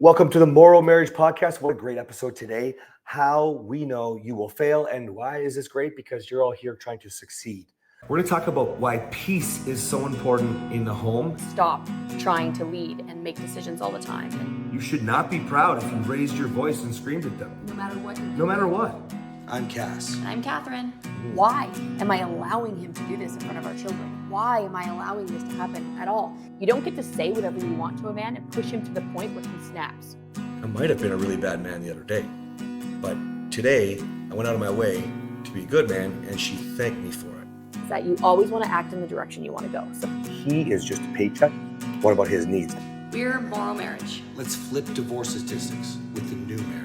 Welcome to the MorrowMarriage podcast. What a great episode today. How we know you will fail. And why is this great? Because you're all here trying to succeed. We're going to talk about why peace is so important in the home. Stop trying to lead and make decisions all the time. You should not be proud if you raised your voice and screamed at them. No matter what. No matter what. I'm Cass. And I'm Kathryn. Why am I allowing him to do this in front of our children? Why am I allowing this to happen at all? You don't get to say whatever you want to a man and push him to the point where he snaps. I might have been a really bad man the other day, but today I went out of my way to be a good man, and she thanked me for it. Is that you always want to act in the direction you want to go. So He is just a paycheck. What about his needs? we're MorrowMarriage. Let's flip divorce statistics with the new marriage.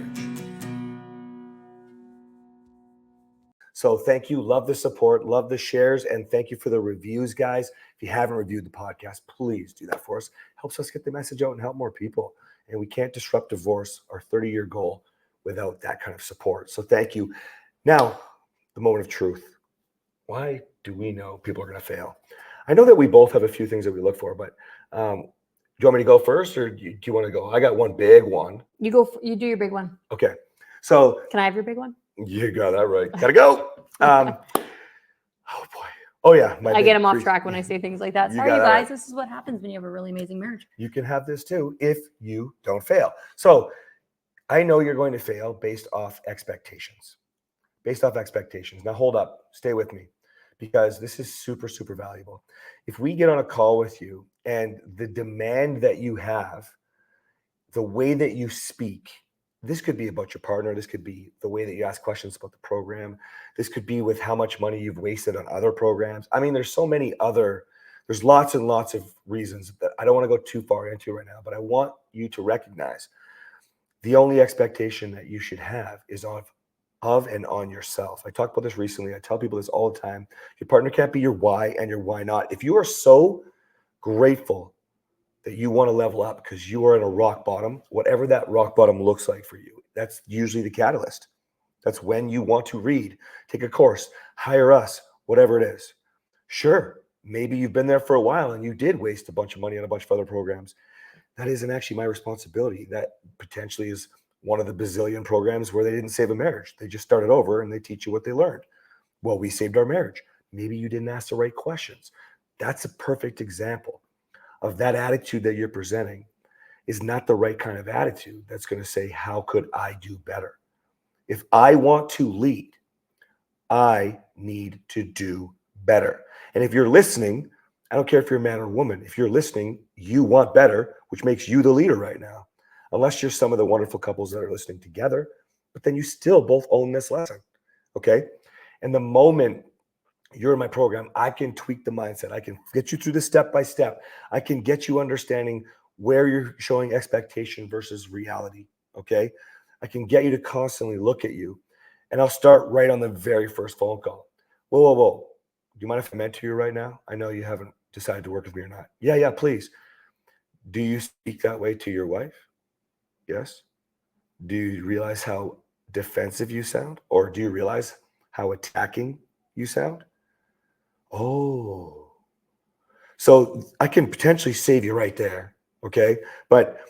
So thank you. Love the support. Love the shares. And thank you for the reviews, guys. If you haven't reviewed the podcast, please do that for us. Helps us get the message out and help more people. And we can't disrupt divorce, our 30-year goal, without that kind of support. So thank you. Now, the moment of truth. Why do we know people are going to fail? I know that we both have a few things that we look for, but do you want me to go first, or do you want to go? I got one big one. You go. You do your big one. Okay. So Can I have your big one? you got that right. Gotta go. Oh boy. Oh yeah. I get him off track when I say things like that. You Sorry, got you that guys. right. This is what happens when you have a really amazing marriage. You can have this too if you don't fail. So I know you're going to fail based off expectations. Based off expectations. Now hold up. Stay with me, because this is super, super valuable. If we get on a call with you and the demand that you have, the way that you speak, this could be about your partner. This could be the way that you ask questions about the program. This could be with how much money you've wasted on other programs. I mean, there's lots and lots of reasons that I don't want to go too far into right now, but I want you to recognize the only expectation that you should have is of and on yourself. I talked about this recently. I tell people this all the time. Your partner can't be your why and your why not. If you are so grateful that you want to level up because you are at a rock bottom, whatever that rock bottom looks like for you, that's usually the catalyst. That's when you want to read, take a course, hire us, whatever it is. Sure, maybe you've been there for a while and you did waste a bunch of money on a bunch of other programs. That isn't actually my responsibility. That potentially is one of the bazillion programs where they didn't save a marriage. They just started over and they teach you what they learned. Well, we saved our marriage. Maybe you didn't ask the right questions. That's a perfect example of that attitude that you're presenting is not the right kind of attitude that's going to say, how could I do better? If I want to lead, I need to do better. And if you're listening, I don't care if you're a man or a woman. If you're listening, you want better, which makes you the leader right now. Unless you're some of the wonderful couples that are listening together, but then you still both own this lesson, okay? And the moment you're in my program, I can tweak the mindset. I can get you through this step by step. I can get you understanding where you're showing expectation versus reality, okay? I can get you to constantly look at you. And I'll start right on the very first phone call. Whoa. Do you mind if I mentor you right now? I know you haven't decided to work with me or not. Yeah, please. Do you speak that way to your wife? Yes. Do you realize how defensive you sound? Or do you realize how attacking you sound? Oh, so I can potentially save you right there. Okay. But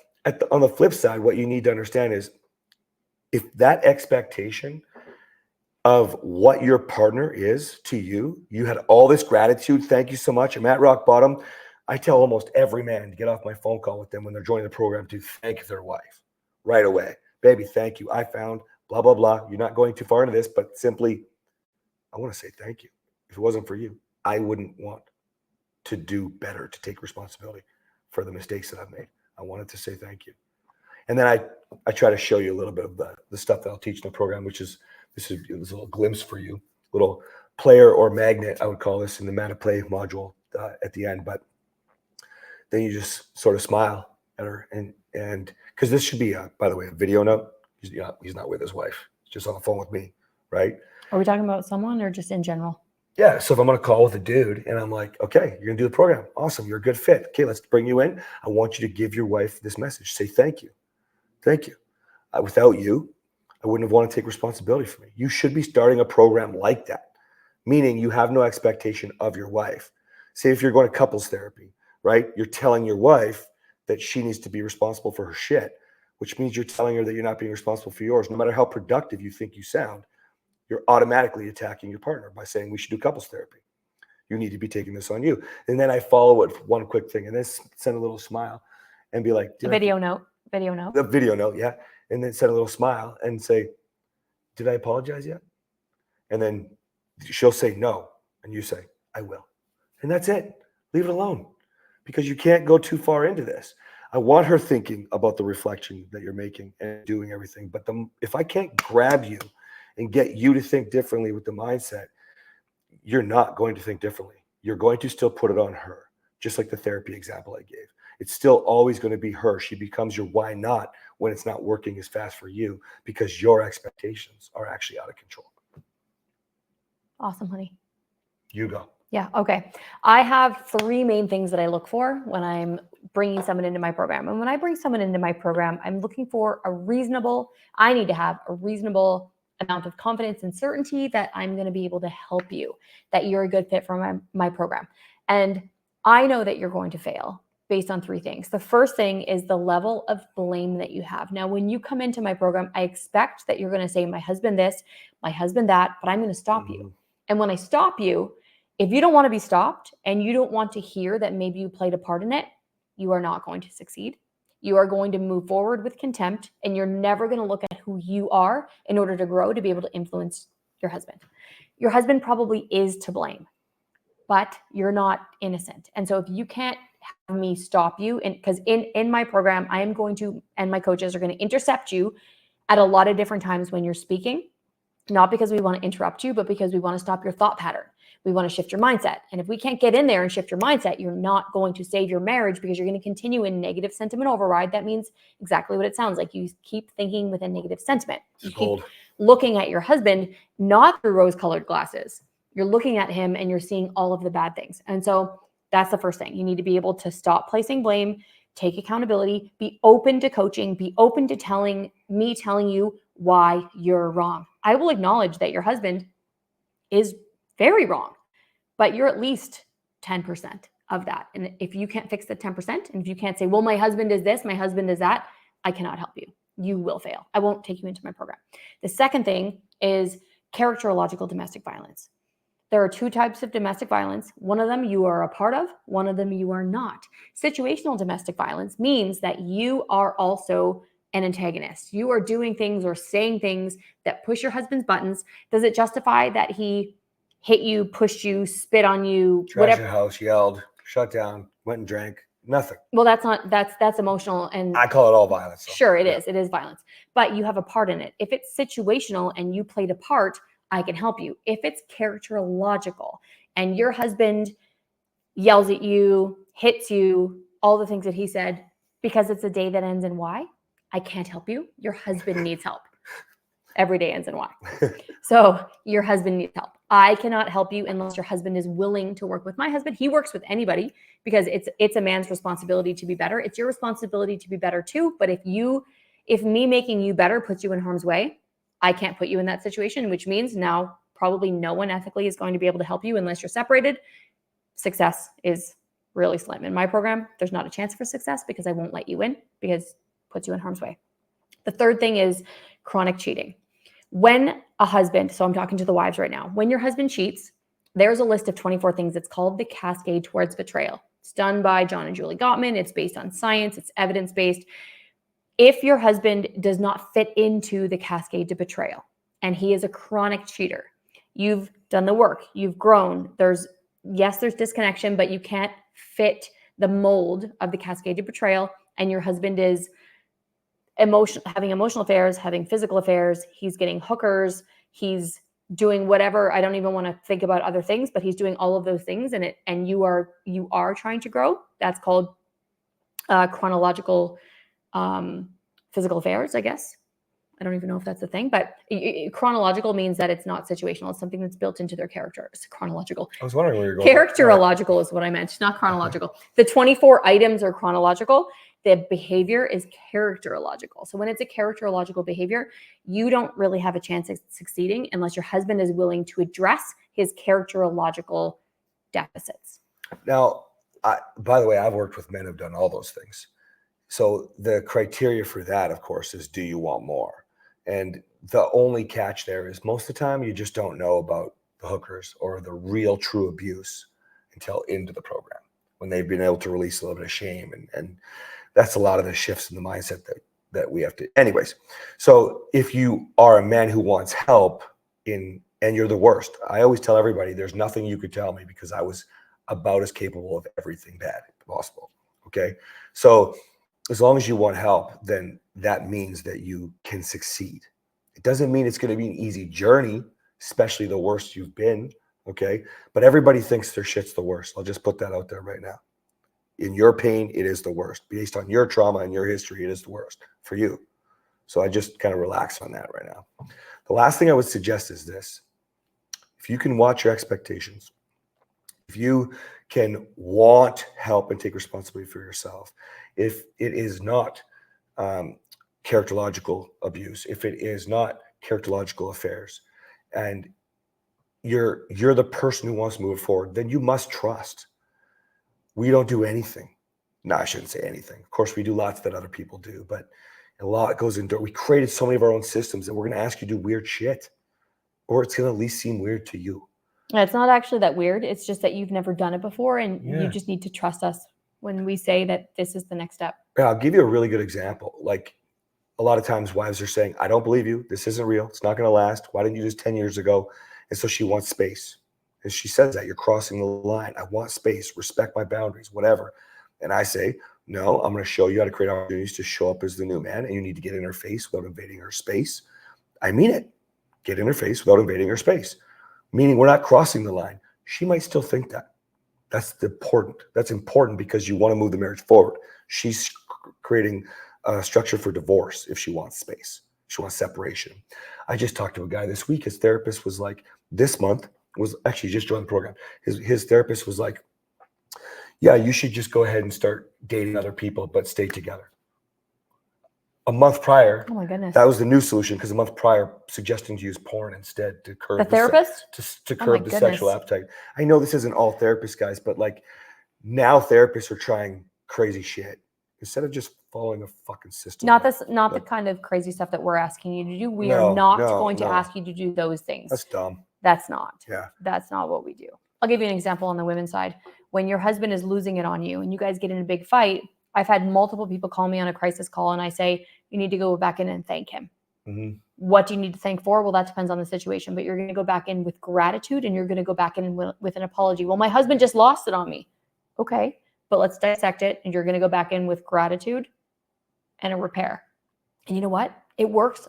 on the flip side, what you need to understand is if that expectation of what your partner is to you, you had all this gratitude. Thank you so much. I'm at rock bottom. I tell almost every man to get off my phone call with them when they're joining the program to thank their wife right away. Baby, thank you. I found blah, blah, blah. You're not going too far into this, but simply, I want to say thank you. If it wasn't for you, I wouldn't want to do better, to take responsibility for the mistakes that I've made. I wanted to say thank you. And then I try to show you a little bit of the stuff that I'll teach in the program, which is, this is a little glimpse for you, little player or magnet, I would call this in the Mana Play module at the end. But then you just sort of smile at her. And because this should be, by the way, a video note. He's not with his wife. He's just on the phone with me, right? Are we talking about someone or just in general? Yeah. So if I'm on a call with a dude and I'm like, okay, you're going to do the program. Awesome. You're a good fit. Okay, let's bring you in. I want you to give your wife this message. Say thank you. Thank you. Without you, I wouldn't have wanted to take responsibility for me. You should be starting a program like that, meaning you have no expectation of your wife. Say if you're going to couples therapy, right? You're telling your wife that she needs to be responsible for her shit. which means you're telling her that you're not being responsible for yours. No matter how productive you think you sound, you're automatically attacking your partner by saying we should do couples therapy. You need to be taking this on you. And then I follow it with one quick thing and then send a little smile and be like, A video note. The video note, yeah. And then send a little smile and say, did I apologize yet? And then she'll say no. And you say, I will. And that's it. Leave it alone, because you can't go too far into this. I want her thinking about the reflection that you're making and doing everything. But if I can't grab you and get you to think differently with the mindset, you're not going to think differently. You're going to still put it on her, just like the therapy example I gave. It's still always going to be her. She becomes your why not when it's not working as fast for you, because your expectations are actually out of control. Awesome, honey. You go. Yeah. Okay. I have 3 main things that I look for when I'm bringing someone into my program. And when I bring someone into my program, I'm looking for I need to have a reasonable amount of confidence and certainty that I'm going to be able to help you, that you're a good fit for my program. And I know that you're going to fail based on 3 things. The first thing is the level of blame that you have. Now, when you come into my program, I expect that you're going to say, my husband this, my husband that, but I'm going to stop you. And when I stop you, if you don't want to be stopped and you don't want to hear that maybe you played a part in it, you are not going to succeed. You are going to move forward with contempt, and you're never going to look at who you are in order to grow, to be able to influence your husband. Your husband probably is to blame, but you're not innocent. And so if you can't have me stop you, because in my program, I am going to, and my coaches are going to intercept you at a lot of different times when you're speaking, not because we want to interrupt you, but because we want to stop your thought pattern. We want to shift your mindset. And if we can't get in there and shift your mindset, you're not going to save your marriage, because you're going to continue in negative sentiment override. That means exactly what it sounds like. You keep thinking with a negative sentiment. You keep looking at your husband, not through rose-colored glasses. You're looking at him and you're seeing all of the bad things. And so that's the first thing. You need to be able to stop placing blame, take accountability, be open to coaching, be open to telling you why you're wrong. I will acknowledge that your husband is very wrong, but you're at least 10% of that. And if you can't fix the 10%, and if you can't say, well, my husband is this, my husband is that, I cannot help you. You will fail. I won't take you into my program. The second thing is characterological domestic violence. There are 2 types of domestic violence. One of them you are a part of, one of them you are not. Situational domestic violence means that you are also an antagonist. You are doing things or saying things that push your husband's buttons. Does it justify that he hit you, pushed you, spit on you, whatever? Trashed your house, yelled, shut down, went and drank? Nothing. Well, that's emotional, and I call it all violence. So. Sure, it is violence, but you have a part in it. If it's situational and you played a part, I can help you. If it's characterological and your husband yells at you, hits you, all the things that he said, because it's a day that ends in Y, I can't help you. Your husband needs help. Every day ends in Y. So your husband needs help. I cannot help you unless your husband is willing to work with my husband. He works with anybody, because it's a man's responsibility to be better. It's your responsibility to be better too. But if me making you better puts you in harm's way, I can't put you in that situation, which means now probably no one ethically is going to be able to help you unless you're separated. Success is really slim. In my program, there's not a chance for success, because I won't let you in, because it puts you in harm's way. The third thing is chronic cheating. When a husband, so I'm talking to the wives right now, when your husband cheats, there's a list of 24 things. It's called the Cascade Towards Betrayal. It's done by John and Julie Gottman. It's based on science. It's evidence-based. If your husband does not fit into the cascade to betrayal, and he is a chronic cheater, you've done the work, you've grown, there's disconnection, but you can't fit the mold of the cascade to betrayal, and your husband is having emotional affairs, having physical affairs, he's getting hookers, he's doing whatever, I don't even want to think about other things, but he's doing all of those things, and you are trying to grow. That's called chronological physical affairs, I guess. I don't even know if that's a thing, but chronological means that it's not situational. It's something that's built into their character. It's chronological. I was wondering where you're going. Characterological is what I meant, not chronological. The 24 items are chronological. The behavior is characterological. So when it's a characterological behavior, you don't really have a chance of succeeding unless your husband is willing to address his characterological deficits. Now, by the way, I've worked with men who've done all those things. So the criteria for that, of course, is do you want more? And the only catch there is most of the time you just don't know about the hookers or the real true abuse until into the program, when they've been able to release a little bit of shame. And that's a lot of the shifts in the mindset that we have to. Anyways, so if you are a man who wants help and you're the worst, I always tell everybody there's nothing you could tell me because I was about as capable of everything bad possible. Okay. So as long as you want help, then that means that you can succeed. It doesn't mean it's going to be an easy journey, especially the worst you've been. Okay. But everybody thinks their shit's the worst. I'll just put that out there right now. In your pain, it is the worst. Based on your trauma and your history, it is the worst for you. So I just kind of relax on that right now. The last thing I would suggest is this. If you can watch your expectations, if you can want help and take responsibility for yourself, if it is not characterological abuse, if it is not characterological affairs, and you're the person who wants to move forward, then you must trust. We don't do anything. No, I shouldn't say anything. Of course, we do lots that other people do, but a lot goes into it. We created so many of our own systems that we're going to ask you to do weird shit, or it's going to at least seem weird to you. It's not actually that weird. It's just that you've never done it before, and Yeah. you just need to trust us when we say that this is the next step. Yeah, I'll give you a really good example. Like a lot of times wives are saying, I don't believe you. This isn't real. It's not going to last. Why didn't you just 10 years ago? And so she wants space. And she says that you're crossing the line. I want space, respect my boundaries, whatever. And I say, no, I'm going to show you how to create opportunities to show up as the new man. And you need to get in her face without invading her space. I mean it. Get in her face without invading her space. Meaning we're not crossing the line. She might still think that. That's important. That's important because you want to move the marriage forward. She's creating a structure for divorce if she wants space. She wants separation. I just talked to a guy this week. His therapist was like, this month was actually just joined the program. His therapist was like, yeah, you should just go ahead and start dating other people, but stay together. A month prior, Oh my goodness. that was the new solution, because a month prior, suggesting to use porn instead to curb The therapist? to Oh my curb the sexual goodness. appetite. I know this isn't all therapists, guys, but like now therapists are trying crazy shit instead of just following a fucking system. Not the kind of crazy stuff that we're asking you to do. We are No, not no, going to no. ask you to do those things. That's dumb. That's not. Yeah. That's not what we do. I'll give you an example on the women's side. When your husband is losing it on you and you guys get in a big fight, I've had multiple people call me on a crisis call and I say, you need to go back in and thank him. Mm-hmm. What do you need to thank for? Well, that depends on the situation, but you're going to go back in with gratitude and you're going to go back in with an apology. Well, my husband just lost it on me. Okay, but let's dissect it. And you're going to go back in with gratitude and a repair. And you know what? It works.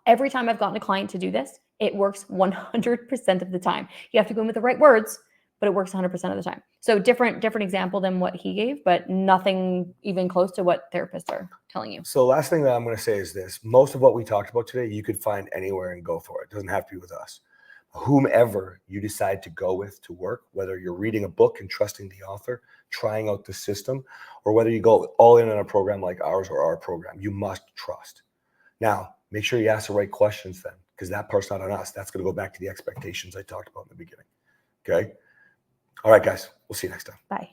Every time I've gotten a client to do this, it works 100% of the time. You have to go in with the right words, but it works 100% of the time. So different example than what he gave, but nothing even close to what therapists are telling you. So last thing that I'm going to say is this. Most of what we talked about today, you could find anywhere and go for it. It doesn't have to be with us. Whomever you decide to go with to work, whether you're reading a book and trusting the author, trying out the system, or whether you go all in on a program like ours or our program, you must trust. Now, make sure you ask the right questions then, because that part's not on us. That's going to go back to the expectations I talked about in the beginning. Okay? All right, guys. We'll see you next time. Bye.